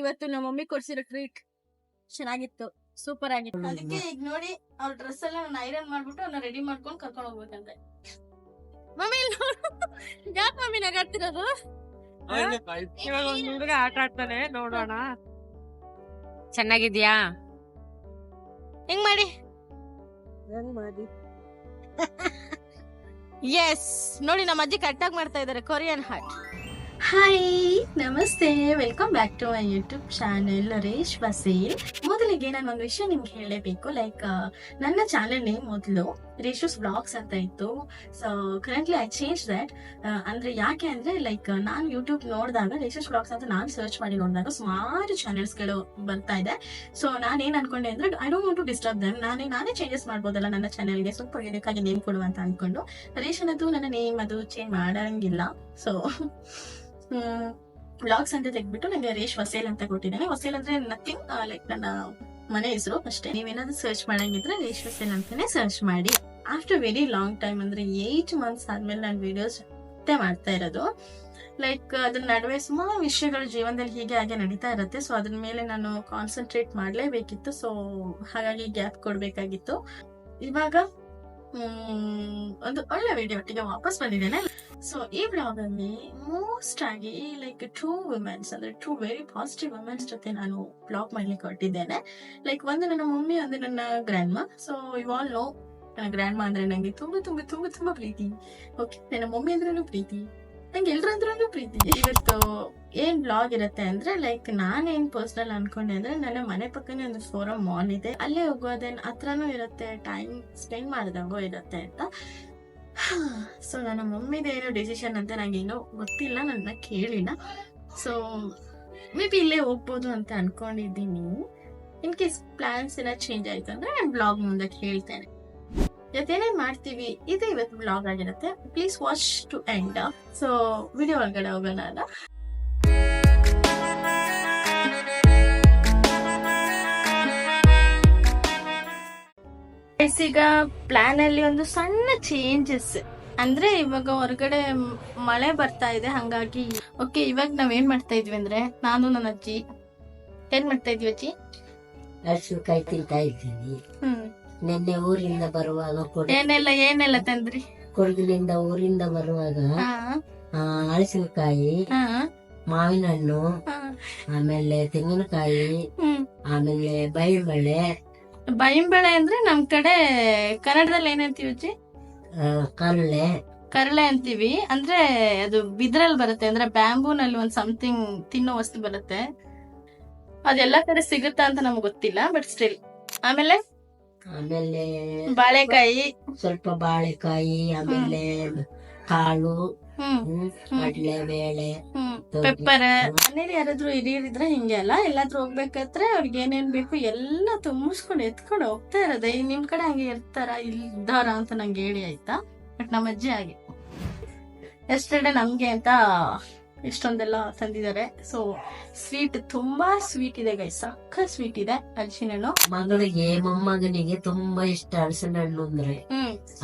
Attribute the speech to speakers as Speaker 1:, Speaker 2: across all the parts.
Speaker 1: ಇವತ್ತು ನಮ್ಮ mummy ಕೊಡ್ಸಿರೋ treat ಚೆನ್ನಾಗಿತ್ತು, ಸೂಪರ್ ಆಗಿತ್ತು. ಅದಕ್ಕೆ ಈಗ ನೋಡಿ ಅವ್ರ ಡ್ರೆಸ್ ಎಲ್ಲ ನಾನು ಐರನ್ ಮಾಡ್ಬಿಟ್ಟು ಅವ್ನ ರೆಡಿ ಮಾಡ್ಕೊಂಡು ಕರ್ಕೊಂಡು ಹೋಗ್ಬೇಕಂತೆ. ಮಮ್ಮಿ ಯಾಕೆ ಮಮ್ಮಿ ನಗಾಡ್ತಿರೋದು?
Speaker 2: ಇವಾಗ ಒಂದ್ ಹುಡುಗ ಆಟ ಆಡ್ತಾನೆ, ನೋಡೋಣ. ಚೆನ್ನಾಗಿದ್ಯಾ?
Speaker 1: ಹೆಂಗ್ ಮಾಡಿ ಎಸ್ ನೋಡಿ, ನಮ್ಮ ಅಜ್ಜಿ ಕರೆಕ್ಟಾಗಿ ಮಾಡ್ತಾ ಇದಾರೆ ಕೊರಿಯನ್ ಹಾರ್ಟ್. ಹಾಯ್, ನಮಸ್ತೆ, welcome back to my YouTube channel ರೇಷ್ ವಸೀಲ್. ಮೊದಲಿಗೆ ನಾನು ಒಂದು ವಿಷಯ ನಿಮ್ಗೆ ಹೇಳಲೇಬೇಕು. ಲೈಕ್ ನನ್ನ ಚಾನೆಲ್ ನೇಮ್ ಮೊದಲು ರೇಷೂಸ್ ಬ್ಲಾಗ್ಸ್ ಅಂತ ಇತ್ತು. So currently I change that. ಅಂದ್ರೆ ಯಾಕೆ ಅಂದ್ರೆ ಲೈಕ್ ನಾನು ಯೂಟ್ಯೂಬ್ ನೋಡಿದಾಗ ರೇಷೂಸ್ ಬ್ಲಾಗ್ಸ್ ಅಂತ ನಾನು ಸರ್ಚ್ ಮಾಡಿ ನೋಡಿದಾಗ ಸುಮಾರು ಚಾನೆಲ್ಸ್ಗಳು ಬರ್ತಾ ಇದೆ. ಸೊ ನಾನೇನ್ ಅನ್ಕೊಂಡೆ ಅಂದ್ರೆ I don't want to disturb them, ನಾನೇ ಚೇಂಜಸ್ ಮಾಡ್ಬೋದಲ್ಲ ನನ್ನ ಚಾನೆಲ್ಗೆ, ಸೂಪರ್ ಯೂನಿಕಾಗಿ ನೇಮ್ ಕೊಡುವ ಅಂತ ಅನ್ಕೊಂಡು ರೇಷನ್ ಅದು ನನ್ನ ನೇಮ್ ಅದು ಚೇಂಜ್ ಮಾಡಂಗಿಲ್ಲ. ಸೊ ಬ್ಲಾಗ್ಸ್ ಅಂತ ತೆಗ್ಬಿಟ್ಟು ನಂಗೆ ರೇಷ್ ವಸೇಲ್ ಅಂತ ಕೊಟ್ಟಿದ್ದೇನೆ. ವಸೇಲ್ ಅಂದ್ರೆ ನಥಿಂಗ್, ಲೈಕ್ ನನ್ನ ಮನೆ ಹೆಸರು ಅಷ್ಟೇ. ನೀವೇನಾದ್ರೂ ಸರ್ಚ್ ಮಾಡಂಗಿದ್ರೆ ರೇಷ್ ವಸೇಲ್ ಅಂತಾನೆ ಸರ್ಚ್ ಮಾಡಿ. ಆಫ್ಟರ್ ವೆರಿ ಲಾಂಗ್ ಟೈಮ್ ಅಂದ್ರೆ 8 months ಆದ್ಮೇಲೆ ನಾನು ವಿಡಿಯೋಸ್ ಮತ್ತೆ ಮಾಡ್ತಾ ಇರೋದು. ಲೈಕ್ ಅದ್ರ ನಡುವೆ ಸುಮಾರು ವಿಷಯಗಳು ಜೀವನದಲ್ಲಿ ಹೀಗೆ ಹಾಗೆ ನಡೀತಾ ಇರುತ್ತೆ. ಸೊ ಅದ್ರ ಮೇಲೆ ನಾನು ಕಾನ್ಸಂಟ್ರೇಟ್ ಮಾಡ್ಲೇಬೇಕಿತ್ತು. ಸೊ ಹಾಗಾಗಿ ಗ್ಯಾಪ್ ಕೊಡ್ಬೇಕಾಗಿತ್ತು. ಇವಾಗ ಒಂದು ಒಳ್ಳೆ ವಿಡಿಯೋ ಒಟ್ಟಿಗೆ ವಾಪಸ್ ಬಂದಿದ್ದೇನೆ. ಸೊ ಈ ಬ್ಲಾಗ್ ಅಲ್ಲಿ ಮೋಸ್ಟ್ ಆಗಿ ಲೈಕ್ 2 ವುಮೆನ್ಸ್ ಅಂದ್ರೆ 2 ವೆರಿ ಪಾಸಿಟಿವ್ ವುಮೆನ್ಸ್ ಜೊತೆ ನಾನು ಬ್ಲಾಗ್ ಮಾಡ್ಲಿಕ್ಕೆ ಹೊರಟಿದ್ದೇನೆ. ಲೈಕ್ ಒಂದು ನನ್ನ ಮಮ್ಮಿ, ಒಂದು ನನ್ನ ಗ್ರ್ಯಾಂಡ್ ಮಾ. ಸೊ ಯು ಆಲ್ ನೋ, ನನ್ನ ಗ್ರ್ಯಾಂಡ್ ಮಾ ಅಂದ್ರೆ ನಂಗೆ ತುಂಬಾ ತುಂಬಾ ತುಂಬಾ ತುಂಬಾ ಪ್ರೀತಿ. ಓಕೆ, ನನ್ನ ಮಮ್ಮಿ ಅಂದ್ರೂ ಪ್ರೀತಿ, ನಂಗೆ ಎಲ್ರಂದ್ರೂ ಪ್ರೀತಿ. ಇವತ್ತು ಏನ್ ಬ್ಲಾಗ್ ಇರುತ್ತೆ ಅಂದ್ರೆ ಲೈಕ್ ನಾನೇನ್ ಪರ್ಸನಲ್ ಅನ್ಕೊಂಡೆ ಅಂದ್ರೆ ನನ್ನ ಮನೆ ಪಕ್ಕನೇ ಒಂದು ಫೋರಮ್ ಮಾಲ್ ಇದೆ, ಅಲ್ಲೇ ಹೋಗೋದೇನ್ ಹತ್ರನೂ ಇರುತ್ತೆ, ಟೈಮ್ ಸ್ಪೆಂಡ್ ಮಾಡಿದಂಗೋ ಇರುತ್ತೆ ಅಂತ. ಸೊ ನನ್ನ ಮಮ್ಮಿದ ಏನೋ ಡಿಸಿಷನ್ ಅಂತ ನಂಗೆ ಏನೋ ಗೊತ್ತಿಲ್ಲ, ನನ್ನ ಕೇಳಿಲ್ಲ. ಸೊ ಮೇ ಬಿ ಇಲ್ಲೇ ಹೋಗ್ಬೋದು ಅಂತ ಅನ್ಕೊಂಡಿದ್ದೀನಿ. ಇನ್ ಕೇಸ್ ಪ್ಲಾನ್ಸ್ ಎಲ್ಲ ಚೇಂಜ್ ಆಯ್ತು ಅಂದ್ರೆ ನಾನು ಬ್ಲಾಗ್ ಮುಂದಕ್ಕೆ ಹೇಳ್ತೇನೆ. ಇವತ್ತೇನೇನ್ ಮಾಡ್ತೀವಿ ಇದು ಇವತ್ತು ಬ್ಲಾಗ್ ಆಗಿರುತ್ತೆ. Please watch to end. So video ಒಳಗಡೆ ಹೋಗೋಣ ಅಲ್ಲ. ಈಗ ಪ್ಲಾನ್ ಅಲ್ಲಿ ಒಂದು ಸಣ್ಣ ಚೇಂಜಸ್ ಅಂದ್ರೆ ಇವಾಗ ಹೊರಗಡೆ ಮಳೆ ಬರ್ತಾ ಇದೆ, ಹಂಗಾಗಿ ಓಕೆ ಇವಾಗ ನಾವೇನ್ ಮಾಡ್ತಾ ಇದ್ವಿ ಅಂದ್ರೆ ನಾನು ನನ್ನ ಅಜ್ಜಿ ಏನ್ ಮಾಡ್ತಾ ಇದ್ವಿ ಅಜ್ಜಿ?
Speaker 3: ಹಸಿರುಕಾಯಿ ತಿಂತಾ ಇದ್ದೀನಿ. ನಿನ್ನೆ ಊರಿಂದ ಬರುವಾಗ
Speaker 1: ಏನೆಲ್ಲ ತಂದ್ರಿ?
Speaker 3: ಕೊಡಗಿನಿಂದ ಊರಿಂದ ಬರುವಾಗ ಹಳಸಿನಕಾಯಿ, ಮಾವಿನ ಹಣ್ಣು, ಆಮೇಲೆ ತೆಂಗಿನಕಾಯಿ, ಆಮೇಲೆ
Speaker 1: ಬೈಂಬೆಳೆ ಅಂದ್ರೆ ನಮ್ ಕಡೆ ಕನ್ನಡದಲ್ಲಿ ಏನಂತೀವಿ ಅಜ್ಜಿ? ಕರಳೆ ಅಂತೀವಿ. ಅಂದ್ರೆ ಅದು ಬಿದ್ರಲ್ಲಿ ಬರುತ್ತೆ, ಅಂದ್ರೆ ಬ್ಯಾಂಬೂನಲ್ಲಿ ಒಂದ್ ಸಮಥಿಂಗ್ ತಿನ್ನೋ ವಸ್ತು ಬರುತ್ತೆ. ಅದೆಲ್ಲಾ ಕಡೆ ಸಿಗುತ್ತಾ ಅಂತ ನಮ್ಗೆ ಗೊತ್ತಿಲ್ಲ, ಬಟ್ ಸ್ಟಿಲ್. ಆಮೇಲೆ ಬಾಳೆಕಾಯಿ,
Speaker 3: ಸ್ವಲ್ಪ ಬಾಳೆಕಾಯಿ, ಆಮೇಲೆ ಕಾಳು, ಕಡ್ಲೆ ಬೇಳೆ,
Speaker 1: ಪೆಪ್ಪರ್. ಮನೇಲಿ ಯಾರಾದ್ರೂ ಹಿರಿಯರಿದ್ರೆ ಹಿಂಗೆ ಅಲ್ಲ, ಎಲ್ಲಾದ್ರೂ ಹೋಗ್ಬೇಕಾದ್ರೆ ಅವ್ರಿಗೆ ಏನೇನ್ ಬೇಕು ಎಲ್ಲ ತುಂಬಿಸ್ಕೊಂಡು ಎತ್ಕೊಂಡು ಹೋಗ್ತಾ ಇರೋದೆ. ನಿಮ್ ಕಡೆ ಹಂಗೆ ಇರ್ತಾರ ಇದ್ದಾರ ಅಂತ ನಂಗೆ ಹೇಳಿ ಆಯ್ತಾ. ಬಟ್ ನಮ್ಮ ಅಜ್ಜಿ ಹಾಗೆ ಎಸ್ಟರ್ಡೇ ನಮ್ಗೆ ಅಂತ ಇಷ್ಟೊಂದೆಲ್ಲ ತಂದಿದ್ದಾರೆ. ಸೊ ಸ್ವೀಟ್ ತುಂಬಾ ಸ್ವೀಟ್ ಇದೆ ಗೈಸ್, ಸಕ್ಕ ಸ್ವೀಟ್ ಇದೆ. ಹಲಸಿನ ಹಣ್ಣು
Speaker 3: ಮಗಳಿಗೆ ಮೊಮ್ಮಗನಿಗೆ ತುಂಬಾ ಇಷ್ಟ ಹಲಸಿನ ಹಣ್ಣು ಅಂದ್ರೆ.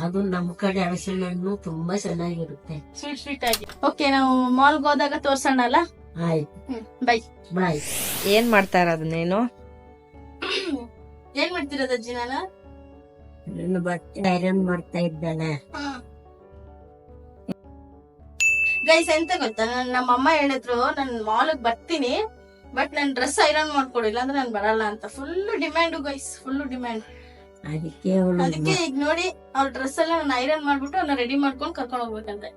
Speaker 3: ಅದು ನಮ್ ಕಡೆ ಹಲಸಿನ ಹಣ್ಣು ತುಂಬಾ ಚೆನ್ನಾಗಿರುತ್ತೆ,
Speaker 1: ಸ್ವೀಟ್ ಸ್ವೀಟ್ ಆಗಿ. ಓಕೆ, ನಾವು ಮಾಲ್ಗೆ ಹೋದಾಗ ತೋರ್ಸೋಣ ಅಲ್ಲ?
Speaker 3: ಆಯ್ತು,
Speaker 1: ಬೈ
Speaker 3: ಬಾಯ್.
Speaker 2: ಏನ್ ಮಾಡ್ತಾ ಇರೋದು ನೀನು?
Speaker 1: ಏನ್ ಮಾಡ್ತಿರೋದು ಅಜ್ಜಿ?
Speaker 3: ನನ್ನ ಬಟ್ಟೆ ಐರನ್ ಮಾಡ್ತಾ ಇದ್ದಾನೆ.
Speaker 1: ಗೈಸ್ ಎಂತ ಗೊತ್ತಾ, ನಮ್ಮಮ್ಮ ಹೇಳಿದ್ರು ನಾನು ಮಾಲ್ಗೆ ಬರ್ತೀನಿ, ಬಟ್ ನನ್ ಡ್ರೆಸ್ ಐರನ್ ಮಾಡ್ಕೊಡಿಲ್ಲ ಅಂದ್ರೆ ನಾನು ಬರಲ್ಲ ಅಂತ. Full demand guys, full demand. ಅದಕ್ಕೆ ಈಗ ನೋಡಿ ಅವ್ರ ಡ್ರೆಸ್ ಎಲ್ಲ ನಾನು ಐರನ್ ಮಾಡ್ಬಿಟ್ಟು ಅವ್ನ ರೆಡಿ ಮಾಡ್ಕೊಂಡು ಕರ್ಕೊಂಡು ಹೋಗ್ಬೇಕಂತೆ.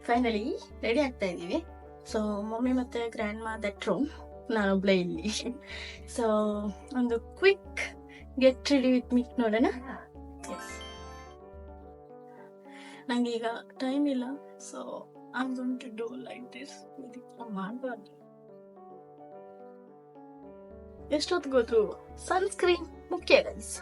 Speaker 1: ಫೈನಲಿ ರೆಡಿ ಆಗ್ತಾ ಇದೀವಿ. ಸೊ ಮಮ್ಮಿ ಮತ್ತೆ ಗ್ರ್ಯಾಂಡ್ ಮಾ ದಟ್ ರೂಮ್, ನಾನೊಬ್ಳೆ ಇಲ್ಲಿ. ಸೊ ಒಂದು quick get ready with me ನೋಡೋಣ. ನಂಗೆ ಈಗ ಟೈಮ್ ಇಲ್ಲ, so I am going to do like this. ಮಾಡಬಾರ್ದು, ಎಷ್ಟೊತ್ತಿಗೋದ್ರು ಸನ್ಸ್ಕ್ರೀನ್ ಮುಖ್ಯ ಗೈಸ್.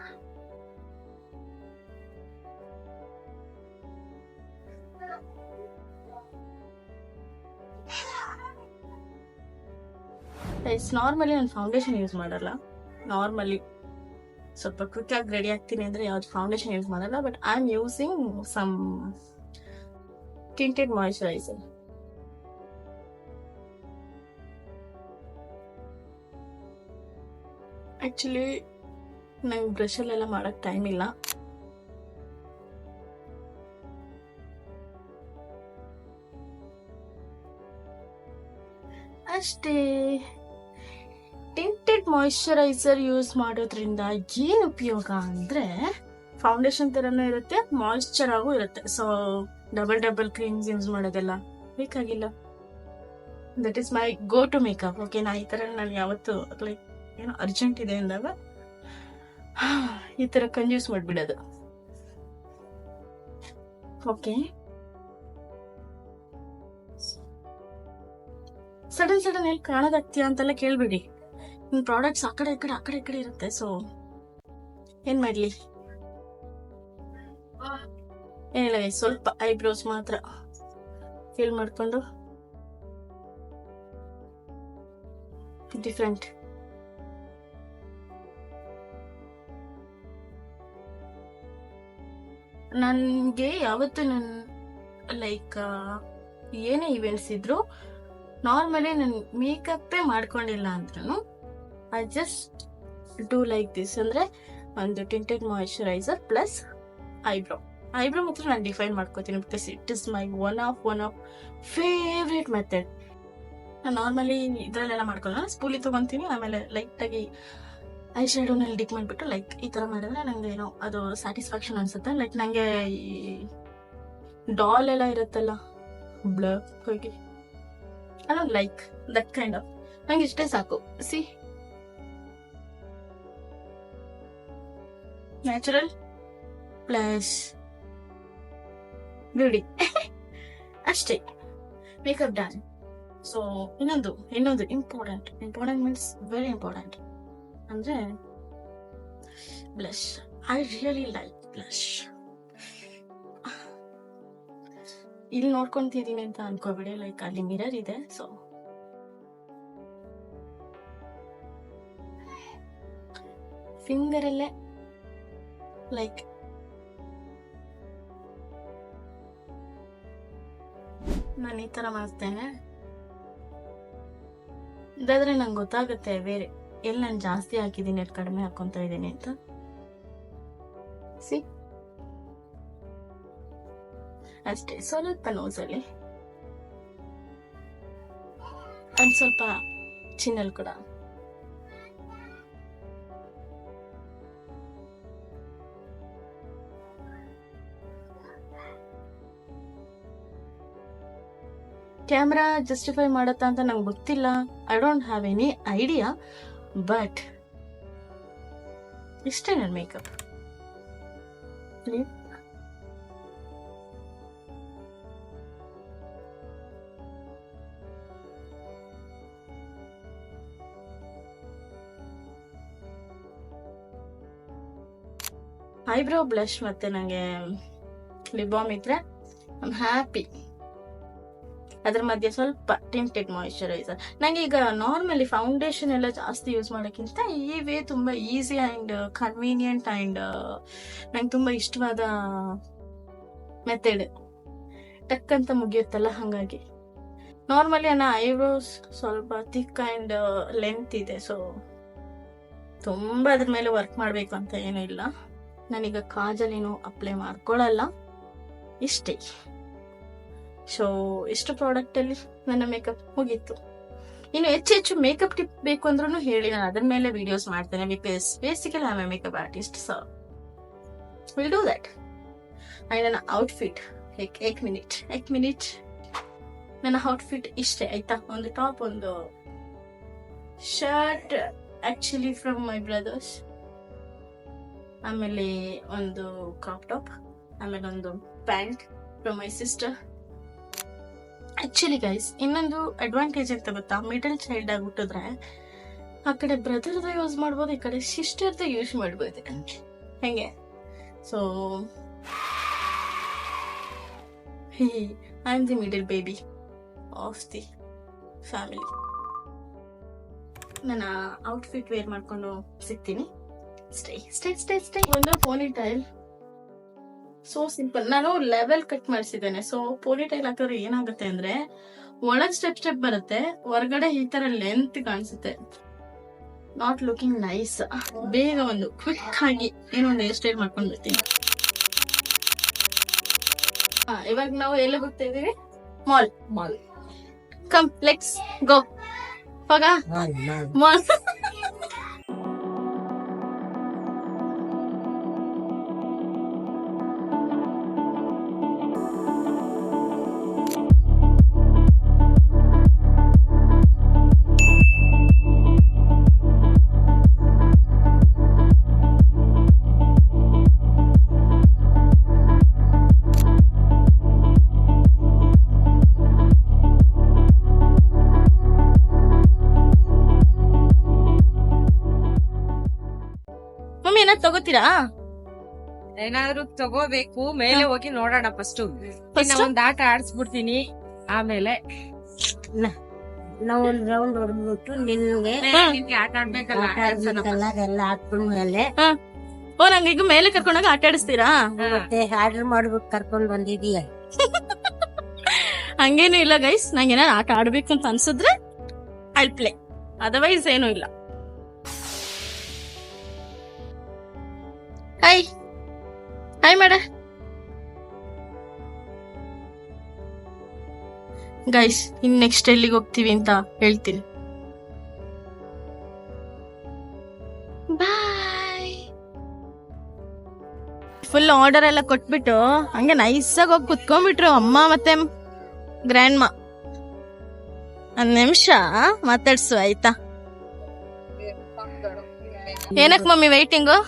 Speaker 1: ನಾರ್ಮಲಿ ನಾನು ಫೌಂಡೇಶನ್ ಯೂಸ್ ಮಾಡಲ್ಲ. ನಾರ್ಮಲಿ ಸ್ವಲ್ಪ ಕ್ವಿಕ್ ಆಗಿ ರೆಡಿ ಆಗ್ತೀನಿ ಅಂದ್ರೆ ಯಾವ್ದು ಫೌಂಡೇಶನ್ ಯೂಸ್ ಮಾಡಲ್ಲ. But I am using some tinted moisturiser. Actually ನಂಗೆ ಬ್ರಷಲ್ಲೆಲ್ಲ ಮಾಡಕ್ ಟೈಮ್ ಇಲ್ಲ. ಅಷ್ಟೇ. ಟಿಂಟೆಡ್ ಮಾಯಿಶ್ಚರೈಸರ್ ಯೂಸ್ ಮಾಡೋದ್ರಿಂದ ಏನು ಉಪಯೋಗ ಅಂದ್ರೆ ಫೌಂಡೇಶನ್ ತರನೂ ಇರುತ್ತೆ, ಮಾಯಿಶ್ಚರ್ ಆಗೂ ಇರುತ್ತೆ. ಸೊ ಡಬಲ್ ಕ್ರೀಮ್ಸ್ ಯೂಸ್ ಮಾಡೋದೆಲ್ಲ ಬೇಕಾಗಿಲ್ಲ. That is my go to makeup. Okay, ನಾ ಈ ತರ ನಾನು ಯಾವತ್ತು ಲೈಕ್ ಏನೋ ಅರ್ಜೆಂಟ್ ಇದೆ ಅಂದಾಗ ಈ ತರ ಕನ್ಯೂಸ್ ಮಾಡ್ಬಿಡೋದು. ಓಕೆ, ಸಡನ್ ಎಲ್ಲಿ ಕಾಣೋದಾಗ್ತೀಯ ಅಂತೆಲ್ಲ ಕೇಳ್ಬಿಡಿ. ನಿಮ್ ಪ್ರಾಡಕ್ಟ್ಸ್ ಆ ಕಡೆ ಈ ಕಡೆ ಇರುತ್ತೆ. ಸೊ ಏನ್ ಮಾಡ್ಲಿ, ಏನಿಲ್ಲ, ಸ್ವಲ್ಪ ಐಬ್ರೋಸ್ ಮಾತ್ರ ಫಿಲ್ ಮಾಡ್ಕೊಂಡು ಡಿಫ್ರೆಂಟ್. ನನ್ಗೆ ಯಾವತ್ತು ಲೈಕ್ ಏನೇ ಇವೆಂಟ್ಸ್ ಇದ್ರು ನಾರ್ಮಲಿ ನಾನು ಮೇಕಪ್ಪೇ ಮಾಡ್ಕೊಂಡಿಲ್ಲ ಅಂದ್ರೂ I just do like this. ಅಂದ್ರೆ ಒಂದು ಟಿಂಟೆಡ್ ಮಾಯಿಶ್ಚರೈಸರ್ ಪ್ಲಸ್ ಐಬ್ರೋ ಮಾತ್ರ ನಾನು ಡಿಫೈನ್ ಮಾಡ್ಕೋತೀನಿ. Because it is my one of favourite method. ನಾನು ನಾರ್ಮಲಿ ಇದ್ರಲ್ಲೆಲ್ಲ ಮಾಡ್ಕೊಳ್ಳೋಣ, ಸ್ಪೂಲಿ ತಗೊಂತೀನಿ, ಆಮೇಲೆ ಲೈಟಾಗಿ ಐ ಶ್ಯಾಡೋನಲ್ಲಿ ಡಿಪ್ ಮಾಡಿಬಿಟ್ಟು ಲೈಕ್ ಈ ಥರ ಮಾಡಿದ್ರೆ ನಂಗೆ ಏನೋ ಅದು ಸ್ಯಾಟಿಸ್ಫ್ಯಾಕ್ಷನ್ ಅನ್ಸುತ್ತೆ. ಲೈಕ್ ನನಗೆ ಈ ಡಾಲ್ ಎಲ್ಲ ಇರುತ್ತಲ್ಲ ಬ್ಲರ್ ಹೋಗಿ, I don't like that kind of. ನಂಗೆ ಇಷ್ಟೇ ಸಾಕು. ಸಿ, ನ್ಯಾಚುರಲ್ ಪ್ಲಸ್ ಬ್ಯೂಟಿ ಅಷ್ಟೇ, ಮೇಕಪ್ ಡನ್. ಸೊ ಇನ್ನೊಂದು ಇಂಪಾರ್ಟೆಂಟ್ ಮೀನ್ಸ್ ವೆರಿ ಇಂಪಾರ್ಟೆಂಟ್ ಅಂದ್ರೆ blush. I really like blush. ಇಲ್ಲಿ ನೋಡ್ಕೊಂತಿದೀನಿ ಅಂತ ಅನ್ಕೋಬೇಡಿ, ಲೈಕ್ ಅಲ್ಲಿ ಮಿರರ್ ಇದೆ. ಸೊ ಫಿಂಗರ್ ಅಲ್ಲೇ ಲೈಕ್ ನಾನು ಈ ತರ ಮಾಡ್ತೇನೆ. ಇದಾದ್ರೆ ನಂಗೆ ಗೊತ್ತಾಗುತ್ತೆ ಬೇರೆ ಎಲ್ಲಿ ನಾನು ಜಾಸ್ತಿ ಹಾಕಿದ್ದೀನಿ, ಎಲ್ಲಿ ಕಡಿಮೆ ಹಾಕೊಂತ ಇದ್ದೀನಿ ಅಂತ. ಸಿ, ಅಷ್ಟೇ. ಸ್ವಲ್ಪ ನೋಸಲ್ಲಿ ಒಂದ್ ಸ್ವಲ್ಪ ಚಿನ್ನಲ್ ಕೂಡ. ಕ್ಯಾಮ್ರಾ ಜಸ್ಟಿಫೈ ಮಾಡತ್ತಾ ಅಂತ ನಂಗೆ ಗೊತ್ತಿಲ್ಲ. I don't have any idea, but ಇಷ್ಟೇ ನನ್ನ ಮೇಕಪ್. ಐಬ್ರೋ ಬ್ಲಷ್ ಮತ್ತೆ ನಂಗೆ ಲಿಪ್ ಬಾಮ್ ಇದ್ರೆ ಐ ಆಮ್ ಹ್ಯಾಪಿ. ಅದ್ರ ಮಧ್ಯೆ ಸ್ವಲ್ಪ ಟಿಂಟೆಡ್ ಮಾಯಿಶ್ಚರೈಸರ್. ನಂಗೆ ಈಗ ನಾರ್ಮಲಿ ಫೌಂಡೇಶನ್ ಎಲ್ಲ ಜಾಸ್ತಿ ಯೂಸ್ ಮಾಡೋಕ್ಕಿಂತ ಈ ವೇ ತುಂಬಾ ಈಸಿ ಅಂಡ್ ಕನ್ವೀನಿಯಂಟ್ ಅಂಡ್ ನಂಗೆ ತುಂಬಾ ಇಷ್ಟವಾದ ಮೆಥಡ್. ಟಕ್ ಅಂತ ಮುಗಿಯುತ್ತಲ್ಲ, ಹಂಗಾಗಿ ನಾರ್ಮಲಿ ನನ್ನ ಐಬ್ರೋಸ್ ಸ್ವಲ್ಪ ಥಿಕ್ ಅಂಡ್ ಲೆಂತ್ ಇದೆ. ಸೊ ತುಂಬಾ ಅದ್ರ ಮೇಲೆ ವರ್ಕ್ ಮಾಡ್ಬೇಕು ಅಂತ ಏನೂ ಇಲ್ಲ. ನಾನೀಗ ಕಾಜಲ್ ಏನು ಅಪ್ಲೈ ಮಾಡ್ಕೊಳ್ಳಲ್ಲ, ಇಷ್ಟೇ. ಸೊ ಇಷ್ಟು ಪ್ರಾಡಕ್ಟ್ ಅಲ್ಲಿ ನನ್ನ ಮೇಕಪ್ ಮುಗೀತು. ಇನ್ನು ಹೆಚ್ಚು ಮೇಕಪ್ ಟಿಪ್ ಬೇಕು ಅಂದ್ರೂ ಹೇಳಿ, ನಾನು ಅದ್ರ ಮೇಲೆ ವಿಡಿಯೋಸ್ ಮಾಡ್ತೇನೆ. Because basically I am A makeup artist, so will do that. And ನನ್ನ ಔಟ್ಫಿಟ್ ಏಕ್ ಮಿನಿಟ್ ನನ್ನ ಔಟ್ಫಿಟ್ ಇಷ್ಟೇ ಆಯ್ತಾ. ಒಂದು ಟಾಪ್, ಒಂದು shirt actually from my brothers, ಆಮೇಲೆ ಒಂದು ಕ್ರಾಪ್ ಟಾಪ್, ಆಮೇಲೆ ಒಂದು pant from my sister. Actually guys, ಇನ್ನೊಂದು ಅಡ್ವಾಂಟೇಜ್ ಅಂತ ಗೊತ್ತಾ, ಮಿಡಲ್ ಚೈಲ್ಡ್ ಆಗಿ ಹುಟ್ಟಿದ್ರೆ ಆ ಕಡೆ ಬ್ರದರ್ದ ಯೂಸ್ ಮಾಡ್ಬೋದು, ಈ ಕಡೆ ಸಿಸ್ಟರ್ದ ಯೂಸ್ ಮಾಡ್ಬೋದು. ಹೆಂಗೆ? So I am the middle baby of the family. ನನ್ನ ಔಟ್ಫಿಟ್ ವೇರ್ ಮಾಡ್ಕೊಂಡು ಸಿಗ್ತೀನಿ. ಸ್ಟೇ ಒಂದು ಪೋನಿ ಟೈಲ್, ಸೋ ಸಿಂಪಲ್. ನಾನು ಲೆವೆಲ್ ಕಟ್ ಮಾಡಿಸಿದ್ದೇನೆ. ಸೊ ಪೋನಿ ಟೈಲ್ ಹಾಕಿದ್ರೆ ಏನಾಗುತ್ತೆ ಅಂದ್ರೆ ಒಳಗ್ ಸ್ಟೆಪ್ ಬರುತ್ತೆ, ಹೊರಗಡೆ ಈ ತರ ಲೆಂತ್ ಕಾಣಿಸುತ್ತೆ. Not looking nice. ಬೇಗ ಒಂದು ಕ್ವಿಕ್ ಆಗಿ ಏನೋ ಒಂದು ಹೇರ್ ಸ್ಟೈಲ್ ಮಾಡ್ಕೊಂಡು ಬರ್ತೀನಿ. ಇವಾಗ ನಾವು ಎಲ್ಲಿ ಹೋಗ್ತಾ ಇದೀವಿ? ಮಾಲ್. Come let's go. ಹೋಗ ಮಾಲ್. ಮಮ್ಮಿ ಏನಾದ್ರು ತಗೋತೀರಾ?
Speaker 2: ಏನಾದ್ರು ತಗೋಬೇಕು, ಮೇಲೆ ಹೋಗಿ ನೋಡೋಣ ಫಸ್ಟ್. ಒಂದ್ ಆಟ ಆಡ್ಸ್ಬಿಡ್ತೀನಿ, ಆಮೇಲೆ
Speaker 3: ನಾವು ಒಂದ್ ರೌಂಡ್ ಹೊಡೆದ್ಬಿಟ್ಟು ನಿನ್ಗೆ
Speaker 2: ಆಟ ಆಡ್ಬೇಕಲ್ಲ.
Speaker 3: ಎಲ್ಲ ಹಾಕೊಂಡ್ಮೇಲೆ
Speaker 1: ಓ ನಂಗೆ ಈಗ ಮೇಲೆ ಕರ್ಕೊಂಡಾಗ ಆಟ ಆಡಿಸ್ತೀರಾ?
Speaker 3: ಮತ್ತೆ ಆರ್ಡರ್ ಮಾಡ್ಬಿಟ್ಟು ಕರ್ಕೊಂಡ್ ಬಂದಿದೀಯ.
Speaker 1: ಹಂಗೇನು ಇಲ್ಲ ಗೈಸ್, ನಂಗೆ ಏನಾರು ಆಟ ಆಡ್ಬೇಕು ಅಂತ ಅನ್ಸಿದ್ರೆ ಐ ಪ್ಲೇ, ಅದರ್ವೈಸ್ ಏನೂ ಇಲ್ಲ. ಹಾಯ್ ಮೇಡ. ಗೈಸ್ ಇನ್ ನೆಕ್ಸ್ಟ್ ಎಲ್ಲಿಗೆ ಹೋಗ್ತೀವಿ ಅಂತ ಹೇಳ್ತೀನಿ. ಬಾಯ್. ಫುಲ್ ಆರ್ಡರ್ ಎಲ್ಲ ಕೊಟ್ಬಿಟ್ಟು ಹಂಗೆ ನೈಸಾಗಿ ಹೋಗಿ ಕುತ್ಕೊಂಡ್ಬಿಟ್ರು ಅಮ್ಮ ಮತ್ತೆ ಗ್ರ್ಯಾಂಡ್ ಮಾ. ಒಂದ್ ನಿಮಿಷ ಮಾತಾಡ್ಸು ಆಯ್ತಾ? ಏನಕ್ ಮಮ್ಮಿ ವೈಟಿಂಗು?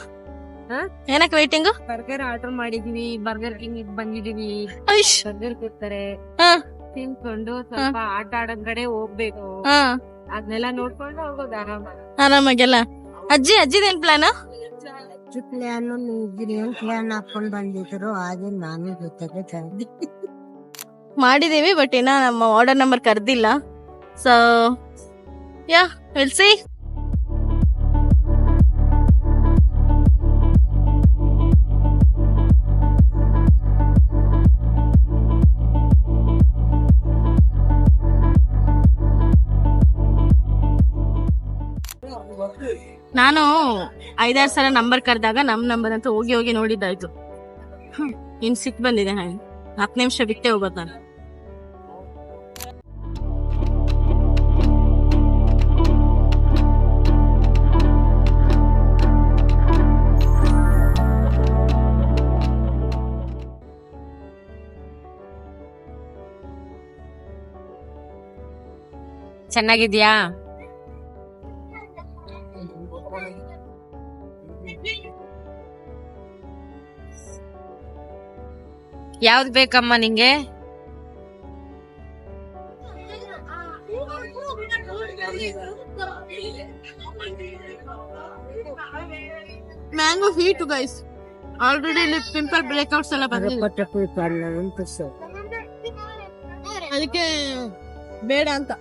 Speaker 1: ಏನಕ್ ವೈಟಿಂಗು?
Speaker 2: ಬರ್ಗರ್ ಆರ್ಡರ್ ಮಾಡಿದೀವಿ, ಬರ್ಗರ್ ಕಿಂಗ್ ಬಂದಿದೀವಿ. ಬರ್ಗರ್ ಕೊಡ್ತಾರೆ, ತಿನ್ಕೊಂಡು ಸ್ವಲ್ಪ ಆಟ ಆಡೋದ್ ಕಡೆ ಹೋಗ್ಬೇಕು. ಅದನ್ನೆಲ್ಲ ನೋಡ್ಕೊಂಡು ಹೋಗೋದು
Speaker 1: ಆರಾಮಾಗೆಲ್ಲ. ಅಜ್ಜಿದೇನ್ ಪ್ಲಾನ್?
Speaker 3: ಪ್ಲಾನ್ ಹಾಕೊಂಡ್ ಬಂದಿದ್ರು, ಹಾಗೆ ನಾನು ಜೊತೆಗೆ
Speaker 1: ಮಾಡಿದೀವಿ. ಬಟ್ ಇನ್ನ ನಮ್ಮ ಆರ್ಡರ್ ನಂಬರ್ ಕರ್ದಿಲ್ಲ. So yeah will see. ನಾನು 5-6 ಸಲ ನಂಬರ್ ಕರೆದಾಗ ನಮ್ ನಂಬರ್ ಅಂತ ಹೋಗಿ ನೋಡಿದ್ದಾಯ್ತು. ಇನ್ ಸಿಕ್ ಬಂದಿದೆ. 10 ನಿಮಿಷ ಬಿಟ್ಟೆ ಹೋಗೋದು ನಾನು.
Speaker 2: ಚೆನ್ನಾಗಿದ್ಯಾ? ಯಾವ್ದು ಬೇಕಮ್ಮ ನಿಂಗೆ?
Speaker 1: Mango heat guys. Already lip pimple breakouts ಎಲ್ಲ ಬಂದಿದೆ, ಅದಕ್ಕೆ ಬೇಡ ಅಂತ.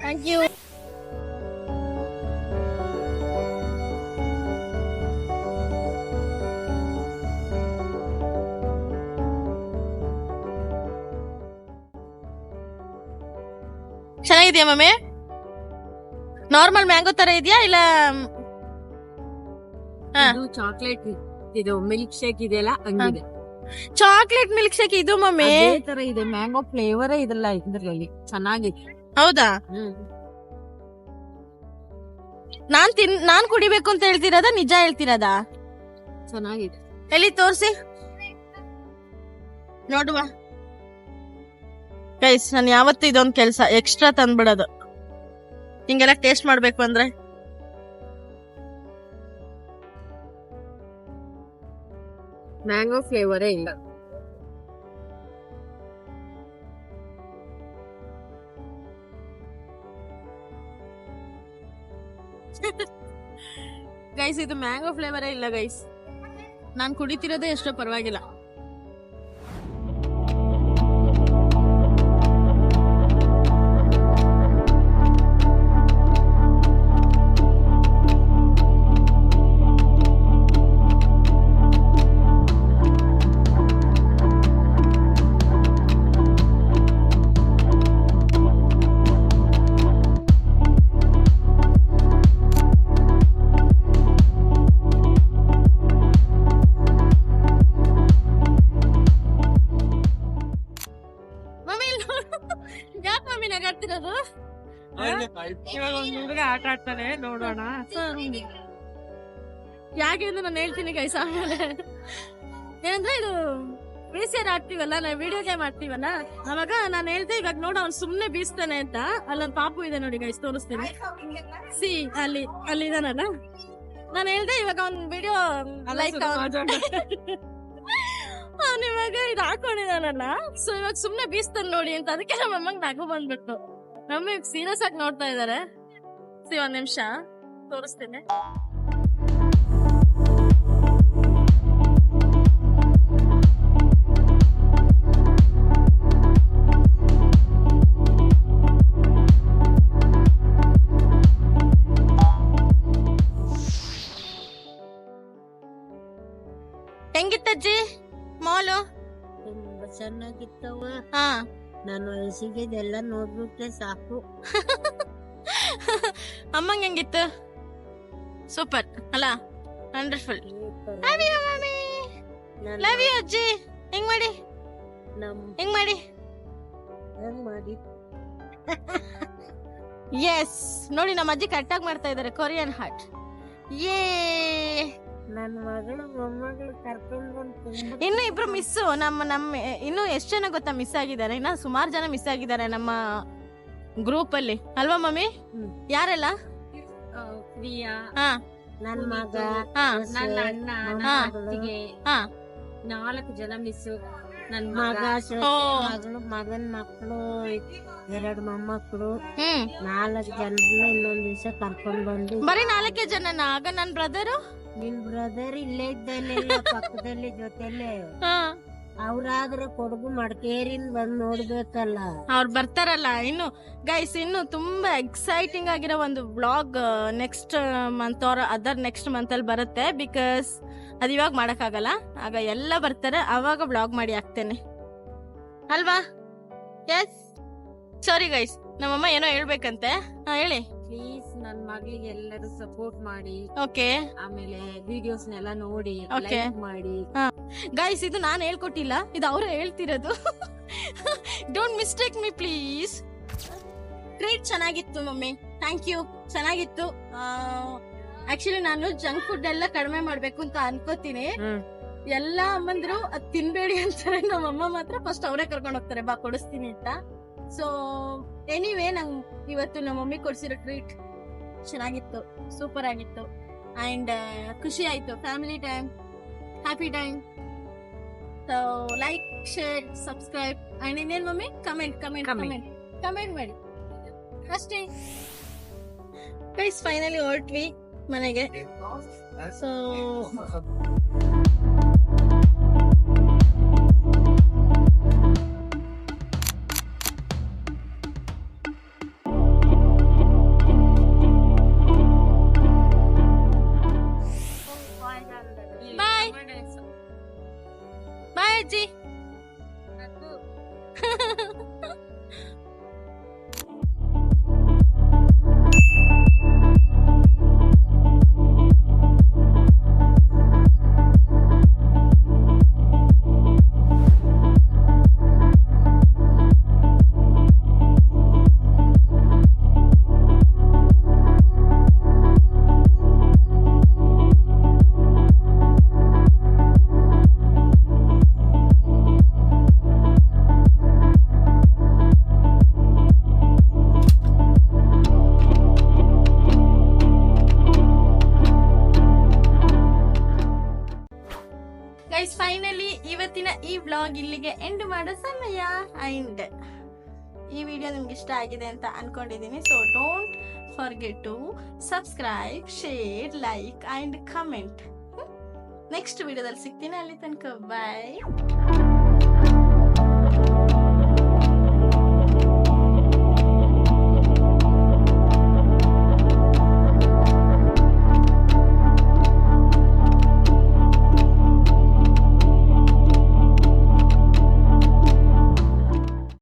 Speaker 1: Thank you. ಚೆನ್ನಾಗಿದ್ಯಾ ಮಮ್ಮಿ? ನಾರ್ಮಲ್ ಮ್ಯಾಂಗೋ ತರ ಇದೆಯಾ ಇಲ್ಲ
Speaker 2: ಚಾಕ್ಲೇಟ್ ಇದು ಮಿಲ್ಕ್ ಶೇಕ್ ಇದೆಯಲ್ಲ ಹಂಗಿದೆ.
Speaker 1: ಚಾಕ್ಲೇಟ್ ಮಿಲ್ಕ್ ಶೇಕ್ ಇದು ಮಮ್ಮಿ
Speaker 2: ತರ ಇದೆ, ಮ್ಯಾಂಗೋ ಫ್ಲೇವರ್ ಇದೆಲ್ಲ ಇದ್ರಲ್ಲಿ ಚೆನ್ನಾಗಿದೆ.
Speaker 1: ಹೌದಾ? ನಾನ್ ಕುಡಿಬೇಕು ಅಂತ ಹೇಳ್ತಿರೋದ? ನಿಜ ಹೇಳ್ತಿರೋದಾ?
Speaker 2: ಚೆನ್ನಾಗಿದೆ.
Speaker 1: ಎಲ್ಲಿ ತೋರ್ಸಿ ನೋಡುವ ಗೈಸ್. ನಾನು ಯಾವತ್ತೂ ಇದೊಂದು ಕೆಲಸ ಎಕ್ಸ್ಟ್ರಾ ತಂದ್ಬಿಡೋದು, ಹಿಂಗೆಲ್ಲ ಟೇಸ್ಟ್ ಮಾಡ್ಬೇಕು ಅಂದ್ರೆ.
Speaker 2: ಮ್ಯಾಂಗೋ ಫ್ಲೇವರೇ ಇಲ್ಲ.
Speaker 1: ಗೈಸ್ ಇದು ಮ್ಯಾಂಗೋ ಫ್ಲೇವರೇ ಇಲ್ಲ ಗೈಸ್. ನಾನು ಕುಡಿತಿರೋದೇ ಎಷ್ಟೋ ಪರವಾಗಿಲ್ಲ. ಇವಾಗ ಆಡ್ತಿರೋದು
Speaker 2: ಇವಾಗ ಒಂದ್ ಹುಡುಗ ಆಟ ಆಡ್ತಾನೆ, ನೋಡೋಣ.
Speaker 1: ಯಾಕೆ ಅಂತ ನಾನು ಹೇಳ್ತೀನಿ ಗೈಸ್ ಆಮೇಲೆ. ಏನಂದ್ರೆ ಇದು VCR ಆಡ್ತೀವಲ್ಲ, ನಾವು ವಿಡಿಯೋ ಗೇಮ್ ಆಡ್ತೀವಲ್ಲ, ಅವಾಗ ನಾನು ಹೇಳ್ದೆ ಇವಾಗ ನೋಡ ಅವ್ನು ಸುಮ್ನೆ ಬೀಸ್ತಾನೆ ಅಂತ. ಅಲ್ಲೊಂದು ಪಾಪು ಇದೆ ನೋಡಿ ಗೈಸ್, ತೋರಿಸ್ತೀನಿ. ಅಲ್ಲಿ ಇದಾನಲ್ಲ, ನಾನು ಹೇಳ್ದೆ ಇವಾಗ ಅವ್ನ್ ವಿಡಿಯೋ ಲೈಕ್ ಅವ್ನು ಇವಾಗ ಇದು ಹಾಕೊಂಡಿದಾನಲ್ಲ, ಸೊ ಇವಾಗ ಸುಮ್ನೆ ಬೀಸ್ತಾನೆ ನೋಡಿ ಅಂತ. ಅದಕ್ಕೆ ನಮ್ಮ ಅಮ್ಮಂಗ್ ನಗು ಬಂದ್ಬಿಟ್ಟು. ನಮ್ಮ ಸೀರಿಯಸ್ ಆಗಿ ನೋಡ್ತಾ ಇದಾರೆ. ಒಂದ್ ನಿಮಿಷ ತೋರಿಸ್ತೇನೆ. ಹೆಂಗಿತ್ತಜ್ಜಿ ಮಾಲು?
Speaker 3: ತುಂಬಾ ಚೆನ್ನಾಗಿತ್ತವ.
Speaker 1: ಹಾ,
Speaker 3: ನಾನು ವಯಸ್ಸಿಗೆ ಇದೆಲ್ಲ ನೋಡ್ಬಿಟ್ರೆ ಸಾಕು.
Speaker 1: ಅಮ್ಮಂಗ್ ಹೆಂಗಿತ್ತು? ಸೂಪರ್ ಅಲ್ಲ, wonderful. Love you mummy, love you ಅಜ್ಜಿ. ಹೆಂಗ್ ಮಾಡಿ ಹೆಂಗ್ ಮಾಡಿ ಎಸ್ ನೋಡಿ, ನಮ್ಮ ಅಜ್ಜಿ ಕರೆಕ್ಟಾಗಿ ಮಾಡ್ತಾ ಇದಾರೆ ಕೊರಿಯನ್ ಹಾರ್ಟ್. ಯೇ,
Speaker 3: ನನ್ನ ಮಗಳು ಮೊಮ್ಮಗಳು ಕರ್ಕೊಂಡು ಬಂದು
Speaker 1: ಇನ್ನು ಇಬ್ರು ಮಿಸ್. ನಮ್ಮ ಇನ್ನು ಎಷ್ಟ್ ಜನ ಗೊತ್ತಾ ಮಿಸ್ ಆಗಿದ್ದಾರೆ? ಇನ್ನ ಸುಮಾರು ಜನ ಮಿಸ್ ಆಗಿದ್ದಾರೆ ನಮ್ಮ ಗ್ರೂಪ್ ಅಲ್ಲಿ, ಅಲ್ವಾ ಮಮ್ಮಿ? ಯಾರೆಲ್ಲ?
Speaker 2: ಪ್ರಿಯಾ,
Speaker 1: ಹಾ,
Speaker 3: ನನ್ನ ಮಗ,
Speaker 1: ಹಾ,
Speaker 2: ನನ್ನ ಅಣ್ಣ, ನನ್ನ
Speaker 1: ಹಾ.
Speaker 2: ಅತ್ತಿಗೆ,
Speaker 1: ಹಾ.
Speaker 2: 4 ಜನ ಮಿಸ್ಸು. ನನ್ನ
Speaker 3: ಮಗ,
Speaker 2: ಮಗ,
Speaker 3: ಮಗಳು, ಮಗನ್ ಮಕ್ಕಳು, 2 ಮೊಮ್ಮಕ್ಕಳು,
Speaker 1: ಹ್ಮ್.
Speaker 3: 4 ಜನರನ್ನ ಇನ್ನೊಂದ್ ದಿವಸ ಕರ್ಕೊಂಡ್ ಬಂದು.
Speaker 1: ಬರೀ 4 ಜನನ? ಆಗ ನನ್ ಬ್ರದರು,
Speaker 3: ನಿನ್ ಬ್ರದರ್ ಇಲ್ಲೇ ಇದ್ದಾನೆ ಪಕ್ಕದಲ್ಲಿ ಜೊತೆಲೆ.
Speaker 1: ಹಾ,
Speaker 3: ಅವ್ರಾದ್ರೆ ಕೊಡಗು ಮಡಿಕೇರಿಯಿಂದ ಬಂದ್ ನೋಡ್ಬೇಕಲ್ಲ.
Speaker 1: ಅವ್ರು ಬರ್ತಾರಲ್ಲ. ಇನ್ನು ಗೈಸ್, ಇನ್ನು ತುಂಬಾ ಎಕ್ಸೈಟಿಂಗ್ ಆಗಿರೋ ಒಂದು vlog next month R other next month ಅಲ್ಲಿ ಬರುತ್ತೆ. ಬಿಕಾಸ್ ಅದ್ ಇವಾಗ ಮಾಡಕ್ ಆಗಲ್ಲ, ಆಗ ಎಲ್ಲ ಬರ್ತಾರೆ, ಅವಾಗ ವ್ಲಾಗ್ ಮಾಡಿ ಹಾಕ್ತೇನೆ, ಅಲ್ವಾ? ಎಸ್, ಸಾರಿ ಗೈಸ್, ನಮ್ಮಮ್ಮ ಏನೋ ಹೇಳ್ಬೇಕಂತೆ. ಹೇಳಿ.
Speaker 2: ಪ್ಲೀಸ್ ನನ್ನ ಮಗಳಿಗೆ ಎಲ್ಲರೂ ಸಪೋರ್ಟ್ ಮಾಡಿ.
Speaker 1: ಓಕೆ,
Speaker 2: ಆಮೇಲೆ ವಿಡಿಯೋಸ್ ನೆಲ್ಲ ನೋಡಿ
Speaker 1: Okay.
Speaker 2: ಲೈಕ್ ಮಾಡಿ.
Speaker 1: ಗೈಸ್, ಇದು ನಾನು ಹೇಳ್ಕೊಟ್ಟಿಲ್ಲ, ಇದು ಅವರೇ ಹೇಳ್ತಿರೋದು. Don't mistake me please. Treat ಚೆನ್ನಾಗಿತ್ತು ಮಮ್ಮಿ, ಥ್ಯಾಂಕ್ ಯು. ಚೆನ್ನಾಗಿತ್ತು. ಆಕ್ಚುಲಿ ನಾನು ಜಂಕ್ ಫುಡ್ ಎಲ್ಲ ಕಡಿಮೆ ಮಾಡ್ಬೇಕು ಅಂತ ಅನ್ಕೋತೀನಿ. ಎಲ್ಲಾ ಅಮ್ಮಂದ್ರು ಅದ್ ತಿನ್ಬೇಡಿ ಅಂತಾರೆ, ನಮ್ಮಮ್ಮ ಮಾತ್ರ ಫಸ್ಟ್ ಅವರೇ ಕರ್ಕೊಂಡು ಹೋಗ್ತಾರೆ, ಬಾ ಕೊಡಿಸ್ತೀನಿ ಅಂತ. ಸೊ ಎನಿವೇ, ನಂಗ್ ಇವತ್ತು ನಮ್ಮ ಮಮ್ಮಿ ಕೊಡ್ಸಿರೋ ಟ್ರೀಟ್ ಚೆನ್ನಾಗಿತ್ತು, ಸೂಪರ್ ಆಗಿತ್ತು. ಅಂಡ್ ಖುಷಿ ಆಯ್ತು. Family time, happy time. So like, share, subscribe and ಇನ್ನೇನ್ ಮಮ್ಮಿ? ಕಮೆಂಟ್ ಮಾಡಿ ಅಷ್ಟೇ. ಗೈಸ್, ಫೈನಲಿ ಹೊರಟ್ವಿ ಮನೆಗೆ. ಸೊ ಬಾಯ್ ಅಜ್ಜಿ. ಗೈಸ್, ಫೈನಲಿ ಇವತ್ತಿನ ಈ ವ್ಲಾಗ್ ಇಲ್ಲಿಗೆ ಎಂಡ್ ಮಾಡೋ ಸಮಯ. ಅಂಡ್ ಈ ವಿಡಿಯೋ ನಿಮ್ಗೆ ಇಷ್ಟ ಆಗಿದೆ ಅಂತ ಅನ್ಕೊಂಡಿದೀನಿ. So don't forget to subscribe, share, like and comment. Next ವಿಡಿಯೋದಲ್ಲಿ ಸಿಗ್ತೀನಿ. ಅಲ್ಲಿ ತನಕ ಬಾಯ್.